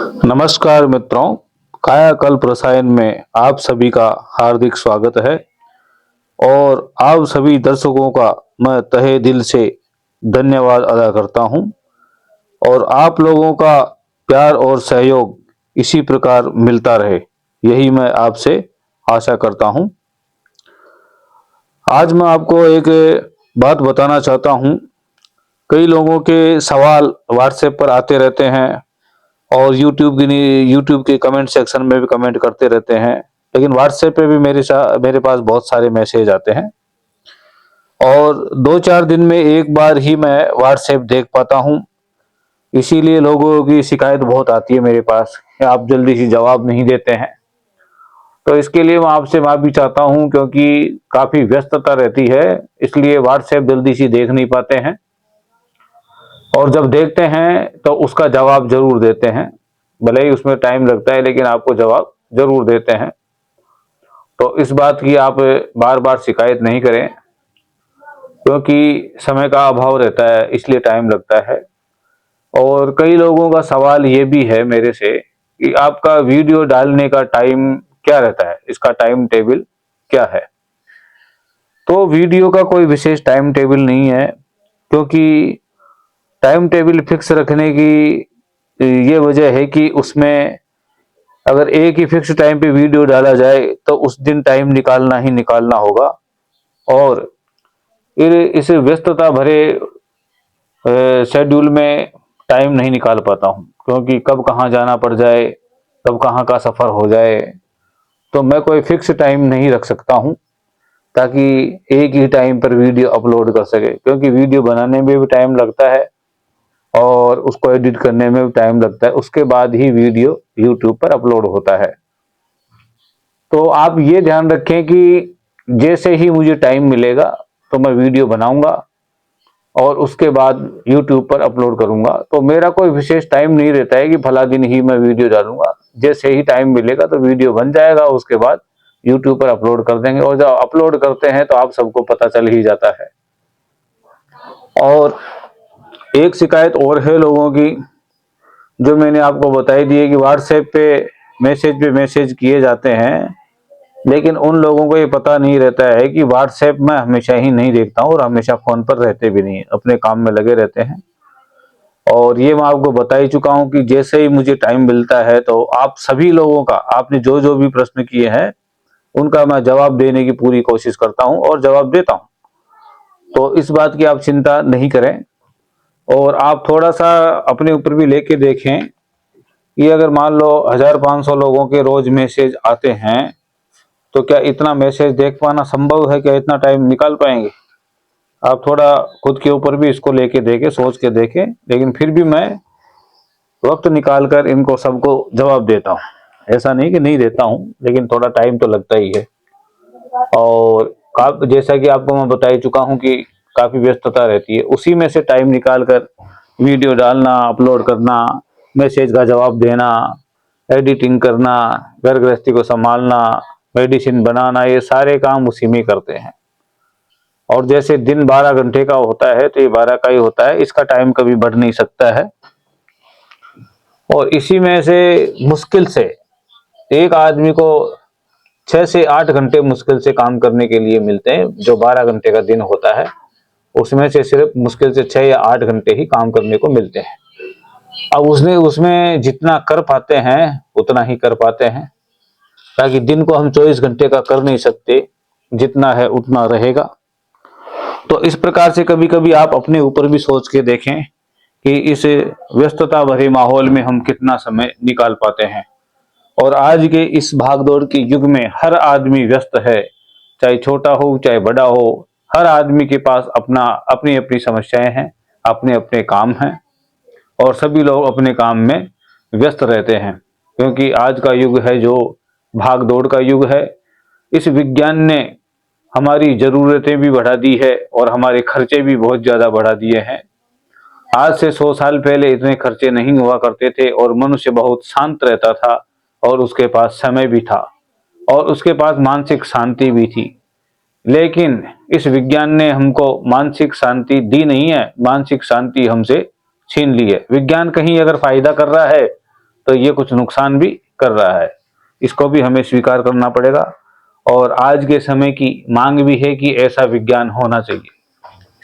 नमस्कार मित्रों, कायाकल्प रसायन में आप सभी का हार्दिक स्वागत है। और आप सभी दर्शकों का मैं तहे दिल से धन्यवाद अदा करता हूं। और आप लोगों का प्यार और सहयोग इसी प्रकार मिलता रहे, यही मैं आपसे आशा करता हूं। आज मैं आपको एक बात बताना चाहता हूं। कई लोगों के सवाल व्हाट्सएप पर आते रहते हैं और यूट्यूब के कमेंट सेक्शन में भी कमेंट करते रहते हैं, लेकिन व्हाट्सएप पे भी मेरे पास बहुत सारे मैसेज आते हैं। और 2-4 दिन में एक बार ही मैं व्हाट्सएप देख पाता हूँ। इसीलिए लोगों की शिकायत बहुत आती है मेरे पास कि आप जल्दी से जवाब नहीं देते हैं। तो इसके लिए मैं आपसे माफ़ी चाहता हूँ, क्योंकि काफ़ी व्यस्तता रहती है, इसलिए व्हाट्सएप जल्दी से देख नहीं पाते हैं। और जब देखते हैं तो उसका जवाब जरूर देते हैं, भले ही उसमें टाइम लगता है, लेकिन आपको जवाब जरूर देते हैं। तो इस बात की आप बार बार शिकायत नहीं करें, क्योंकि समय का अभाव रहता है, इसलिए टाइम लगता है। और कई लोगों का सवाल ये भी है मेरे से कि आपका वीडियो डालने का टाइम क्या रहता है, इसका टाइम टेबल क्या है। तो वीडियो का कोई विशेष टाइम टेबल नहीं है, क्योंकि टाइम टेबल फिक्स रखने की ये वजह है कि उसमें अगर एक ही फिक्स टाइम पे वीडियो डाला जाए तो उस दिन टाइम निकालना ही निकालना होगा। और फिर इस व्यस्तता भरे शेड्यूल में टाइम नहीं निकाल पाता हूँ, क्योंकि कब कहाँ जाना पड़ जाए, कब कहाँ का सफ़र हो जाए। तो मैं कोई फिक्स टाइम नहीं रख सकता हूँ ताकि एक ही टाइम पर वीडियो अपलोड कर सके, क्योंकि वीडियो बनाने में भी टाइम लगता है और उसको एडिट करने में भी टाइम लगता है। उसके बाद ही वीडियो यूट्यूब पर अपलोड होता है। तो आप ये ध्यान रखें कि जैसे ही मुझे टाइम मिलेगा तो मैं वीडियो बनाऊंगा और उसके बाद यूट्यूब पर अपलोड करूंगा। तो मेरा कोई विशेष टाइम नहीं रहता है कि फला दिन ही मैं वीडियो डालूंगा। जैसे ही टाइम मिलेगा तो वीडियो बन जाएगा, उसके बाद यूट्यूब पर अपलोड कर देंगे। और जब अपलोड करते हैं तो आप सबको पता चल ही जाता है। और एक शिकायत और है लोगों की, जो मैंने आपको बताई दी है कि व्हाट्सएप पे मैसेज किए जाते हैं, लेकिन उन लोगों को ये पता नहीं रहता है कि व्हाट्सएप में हमेशा ही नहीं देखता हूँ और हमेशा फ़ोन पर रहते भी नहीं, अपने काम में लगे रहते हैं। और ये मैं आपको बता ही चुका हूँ कि जैसे ही मुझे टाइम मिलता है तो आप सभी लोगों का, आपने जो जो भी प्रश्न किए हैं उनका मैं जवाब देने की पूरी कोशिश करता हूँ और जवाब देता हूँ। तो इस बात की आप चिंता नहीं करें। और आप थोड़ा सा अपने ऊपर भी लेके देखें कि अगर मान लो 1500 लोगों के रोज मैसेज आते हैं, तो क्या इतना मैसेज देख पाना संभव है? क्या इतना टाइम निकाल पाएंगे? आप थोड़ा खुद के ऊपर भी इसको लेके देखें, सोच के देखें। लेकिन फिर भी मैं वक्त निकाल कर इनको सबको जवाब देता हूँ। ऐसा नहीं कि नहीं देता हूँ, लेकिन थोड़ा टाइम तो लगता ही है। और जैसा कि आपको मैं बता ही चुका हूँ कि काफ़ी व्यस्तता रहती है, उसी में से टाइम निकाल कर वीडियो डालना, अपलोड करना, मैसेज का जवाब देना, एडिटिंग करना, घर गृहस्थी को संभालना, मेडिसिन बनाना, ये सारे काम उसी में करते हैं। और जैसे दिन 12 घंटे का होता है तो ये 12 का ही होता है, इसका टाइम कभी बढ़ नहीं सकता है। और इसी में से मुश्किल से एक आदमी को 6 से 8 घंटे मुश्किल से काम करने के लिए मिलते हैं। जो 12 घंटे का दिन होता है उसमें से सिर्फ मुश्किल से 6 या 8 घंटे ही काम करने को मिलते हैं। अब उसमें जितना कर पाते हैं उतना ही कर पाते हैं, ताकि दिन को हम 24 घंटे का कर नहीं सकते, जितना है उतना रहेगा। तो इस प्रकार से कभी कभी आप अपने ऊपर भी सोच के देखें कि इस व्यस्तता भरे माहौल में हम कितना समय निकाल पाते हैं। और आज के इस भागदौड़ के युग में हर आदमी व्यस्त है, चाहे छोटा हो चाहे बड़ा हो। हर आदमी के पास अपनी अपनी समस्याएं हैं, अपने अपने काम हैं, और सभी लोग अपने काम में व्यस्त रहते हैं। क्योंकि आज का युग है जो भाग दौड़ का युग है। इस विज्ञान ने हमारी ज़रूरतें भी बढ़ा दी है और हमारे खर्चे भी बहुत ज़्यादा बढ़ा दिए हैं। आज से 100 साल पहले इतने खर्चे नहीं हुआ करते थे और मनुष्य बहुत शांत रहता था, और उसके पास समय भी था और उसके पास मानसिक शांति भी थी। लेकिन इस विज्ञान ने हमको मानसिक शांति दी नहीं है, मानसिक शांति हमसे छीन ली है। विज्ञान कहीं अगर फायदा कर रहा है तो ये कुछ नुकसान भी कर रहा है, इसको भी हमें स्वीकार करना पड़ेगा। और आज के समय की मांग भी है कि ऐसा विज्ञान होना चाहिए,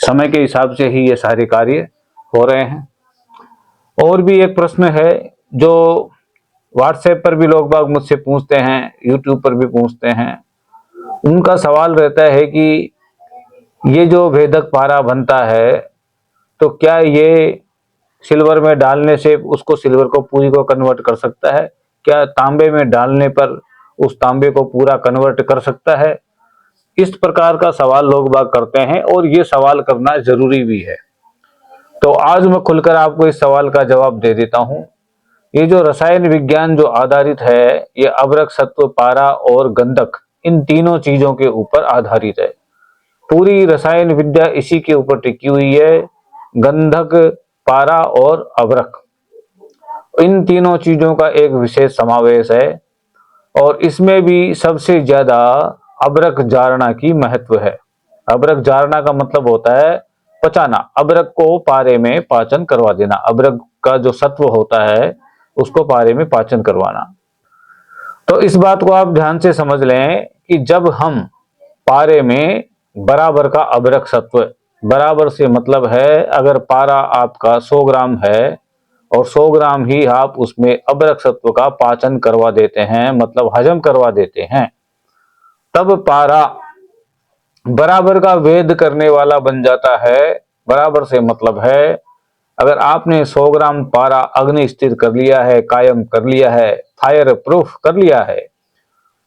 समय के हिसाब से ही ये सारे कार्य हो रहे हैं। और भी एक प्रश्न है जो व्हाट्सएप पर भी लोग बाग मुझसे पूछते हैं, यूट्यूब पर भी पूछते हैं। उनका सवाल रहता है कि ये जो भेदक पारा बनता है, तो क्या ये सिल्वर में डालने से उसको सिल्वर को पूरी को कन्वर्ट कर सकता है? क्या तांबे में डालने पर उस तांबे को पूरा कन्वर्ट कर सकता है? इस प्रकार का सवाल लोग बाग करते हैं और ये सवाल करना जरूरी भी है। तो आज मैं खुलकर आपको इस सवाल का जवाब दे देता हूं। ये जो रसायन विज्ञान जो आधारित है, ये अभ्रक, सत्व, पारा और गंधक, इन तीनों चीजों के ऊपर आधारित है। पूरी रसायन विद्या इसी के ऊपर टिकी हुई है, गंधक, पारा और अभ्रक, इन तीनों चीजों का एक विशेष समावेश है। और इसमें भी सबसे ज्यादा अभ्रक जारणा की महत्व है। अभ्रक जारणा का मतलब होता है पचाना, अभ्रक को पारे में पाचन करवा देना, अभ्रक का जो सत्व होता है उसको पारे में पाचन करवाना। तो इस बात को आप ध्यान से समझ लें कि जब हम पारे में बराबर का अभ्रक सत्व, बराबर से मतलब है अगर पारा आपका 100 ग्राम है और 100 ग्राम ही आप उसमें अभ्रक सत्व का पाचन करवा देते हैं, मतलब हजम करवा देते हैं, तब पारा बराबर का वेद करने वाला बन जाता है। बराबर से मतलब है अगर आपने 100 ग्राम पारा अग्नि स्थिर कर लिया है, कायम कर लिया है, फायर प्रूफ कर लिया है,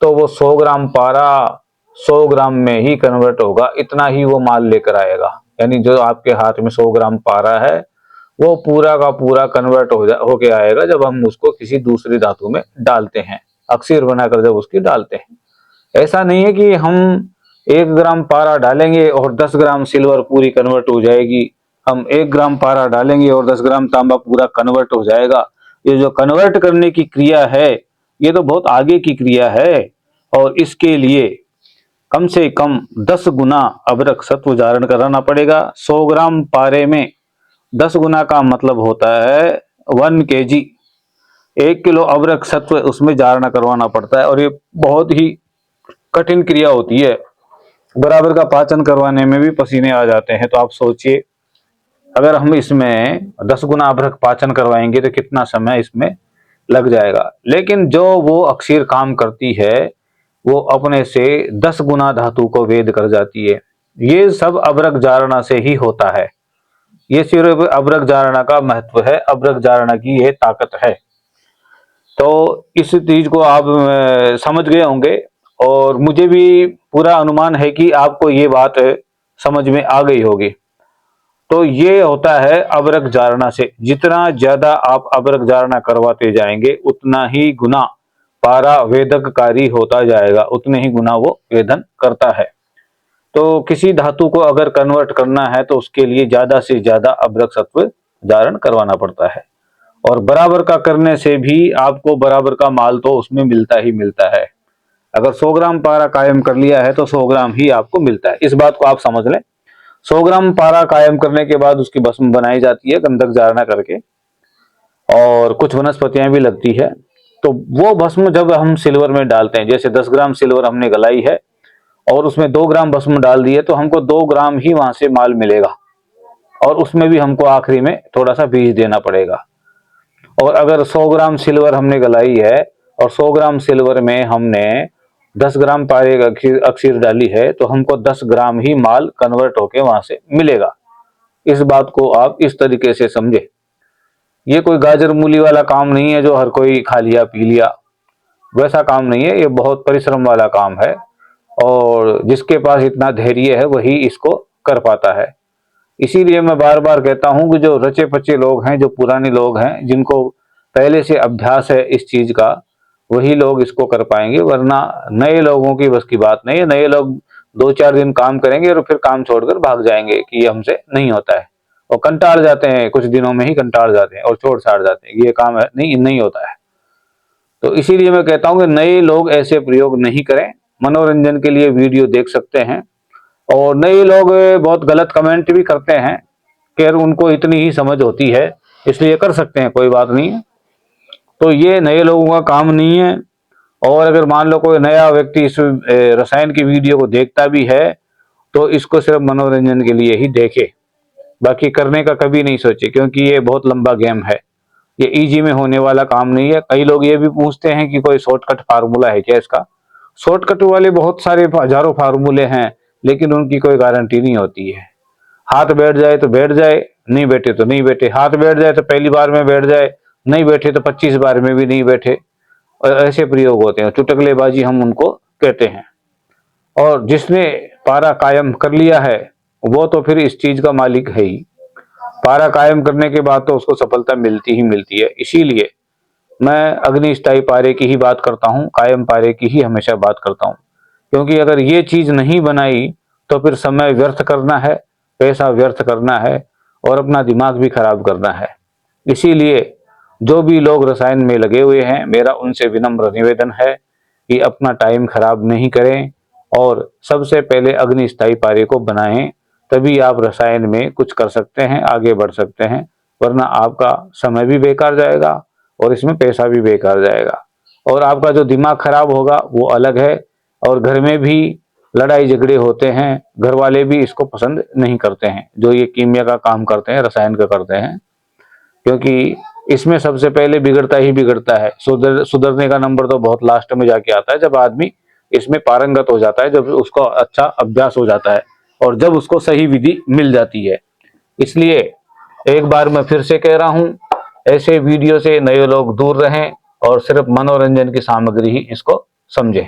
तो वो 100 ग्राम पारा 100 ग्राम में ही कन्वर्ट होगा, इतना ही वो माल लेकर आएगा। यानी जो आपके हाथ में 100 ग्राम पारा है वो पूरा का पूरा कन्वर्ट होके आएगा जब हम उसको किसी दूसरी धातु में डालते हैं, अक्सीर बनाकर जब उसकी डालते हैं। ऐसा नहीं है कि हम 1 ग्राम पारा डालेंगे और 10 ग्राम सिल्वर पूरी कन्वर्ट हो जाएगी, हम 1 ग्राम पारा डालेंगे और 10 ग्राम तांबा पूरा कन्वर्ट हो जाएगा। ये जो कन्वर्ट करने की क्रिया है ये तो बहुत आगे की क्रिया है, और इसके लिए कम से कम 10 गुना अभ्रक सत्व धारण कराना पड़ेगा। 100 ग्राम पारे में 10 गुना का मतलब होता है 1 kg, 1 किलो अभ्रक सत्व उसमें धारण करवाना पड़ता है, और ये बहुत ही कठिन क्रिया होती है। बराबर का पाचन करवाने में भी पसीने आ जाते हैं। तो आप सोचिए अगर हम इसमें 10 गुना अभ्रक पाचन करवाएंगे तो कितना समय इसमें लग जाएगा। लेकिन जो वो अक्षीर काम करती है वो अपने से 10 गुना धातु को वेद कर जाती है। ये सब अभ्रक जारणा से ही होता है। ये सिर्फ अभ्रक जारणा का महत्व है, अभ्रक जारणा की ये ताकत है। तो इस चीज को आप समझ गए होंगे, और मुझे भी पूरा अनुमान है कि आपको ये बात समझ में आ गई होगी। तो ये होता है अभ्रक जारणा से। जितना ज्यादा आप अभ्रक जारणा करवाते जाएंगे उतना ही गुना पारा वेदककारी होता जाएगा, उतने ही गुना वो वेदन करता है। तो किसी धातु को अगर कन्वर्ट करना है तो उसके लिए ज्यादा से ज्यादा अभ्रक सत्व धारण करवाना पड़ता है, और बराबर का करने से भी आपको बराबर का माल तो उसमें मिलता ही मिलता है। अगर 100 ग्राम पारा कायम कर लिया है तो 100 ग्राम ही आपको मिलता है, इस बात को आप समझ लें। 100 ग्राम पारा कायम करने के बाद उसकी भस्म बनाई जाती है गंधक जारणा करके, और कुछ वनस्पतियां भी लगती है। तो वो भस्म जब हम सिल्वर में डालते हैं, जैसे 10 ग्राम सिल्वर हमने गलाई है और उसमें 2 ग्राम भस्म डाल दिए, तो हमको 2 ग्राम ही वहां से माल मिलेगा, और उसमें भी हमको आखिरी में थोड़ा सा बीज देना पड़ेगा। और अगर 100 ग्राम सिल्वर हमने गलाई है और 100 ग्राम सिल्वर में हमने 10 ग्राम पारे अक्षीर डाली है, तो हमको 10 ग्राम ही माल कन्वर्ट होके वहां से मिलेगा। इस बात को आप इस तरीके से समझे। ये कोई गाजर मूली वाला काम नहीं है जो हर कोई खा लिया पी लिया, वैसा काम नहीं है। ये बहुत परिश्रम वाला काम है, और जिसके पास इतना धैर्य है वही इसको कर पाता है। इसीलिए मैं बार बार कहता हूं कि जो रचे पचे लोग हैं, जो पुराने लोग हैं, जिनको पहले से अभ्यास है इस चीज का, वही लोग इसको कर पाएंगे, वरना नए लोगों की बस की बात नहीं है। नए लोग 2-4 दिन काम करेंगे और फिर काम छोड़कर भाग जाएंगे कि ये हमसे नहीं होता है, और कंटाल जाते हैं, कुछ दिनों में ही कंटाल जाते हैं और छोड़ छाड़ जाते हैं, ये काम है नहीं होता है। तो इसीलिए मैं कहता हूं कि नए लोग ऐसे प्रयोग नहीं करें, मनोरंजन के लिए वीडियो देख सकते हैं। और नए लोग बहुत गलत कमेंट भी करते हैं कि उनको इतनी ही समझ होती है इसलिए कर सकते हैं, कोई बात नहीं है। तो ये नए लोगों का काम नहीं है। और अगर मान लो कोई नया व्यक्ति इस रसायन की वीडियो को देखता भी है तो इसको सिर्फ मनोरंजन के लिए ही देखे, बाकी करने का कभी नहीं सोचे, क्योंकि ये बहुत लंबा गेम है, ये इजी में होने वाला काम नहीं है। कई लोग ये भी पूछते हैं कि कोई शॉर्टकट फार्मूला है क्या इसका। शॉर्टकट वाले बहुत सारे हजारों फार्मूले हैं, लेकिन उनकी कोई गारंटी नहीं होती है। हाथ बैठ जाए तो बैठ जाए, नहीं बैठे तो नहीं बैठे। हाथ बैठ जाए तो पहली बार में बैठ जाए, नहीं बैठे तो 25 बार में भी नहीं बैठे। और ऐसे प्रयोग होते हैं, चुटकलेबाजी हम उनको कहते हैं। और जिसने पारा कायम कर लिया है वो तो फिर इस चीज का मालिक है ही। पारा कायम करने के बाद तो उसको सफलता मिलती ही मिलती है। इसीलिए मैं अग्निस्थायी पारे की ही बात करता हूँ, कायम पारे की ही हमेशा बात करता हूँ। क्योंकि अगर ये चीज नहीं बनाई तो फिर समय व्यर्थ करना है, पैसा व्यर्थ करना है और अपना दिमाग भी खराब करना है। इसीलिए जो भी लोग रसायन में लगे हुए हैं, मेरा उनसे विनम्र निवेदन है कि अपना टाइम खराब नहीं करें और सबसे पहले अग्निस्थायी पारे को बनाएं, तभी आप रसायन में कुछ कर सकते हैं, आगे बढ़ सकते हैं। वरना आपका समय भी बेकार जाएगा और इसमें पैसा भी बेकार जाएगा। और आपका जो दिमाग खराब होगा वो अलग है। और घर में भी लड़ाई झगड़े होते हैं, घर वाले भी इसको पसंद नहीं करते हैं, जो ये कीमिया का काम करते हैं, रसायन का करते हैं। क्योंकि इसमें सबसे पहले बिगड़ता ही बिगड़ता है। सुधरने का नंबर तो बहुत लास्ट में जाके आता है, जब आदमी इसमें पारंगत हो जाता है, जब उसको अच्छा अभ्यास हो जाता है और जब उसको सही विधि मिल जाती है। इसलिए एक बार मैं फिर से कह रहा हूं, ऐसे वीडियो से नए लोग दूर रहें और सिर्फ मनोरंजन की सामग्री ही इसको समझें।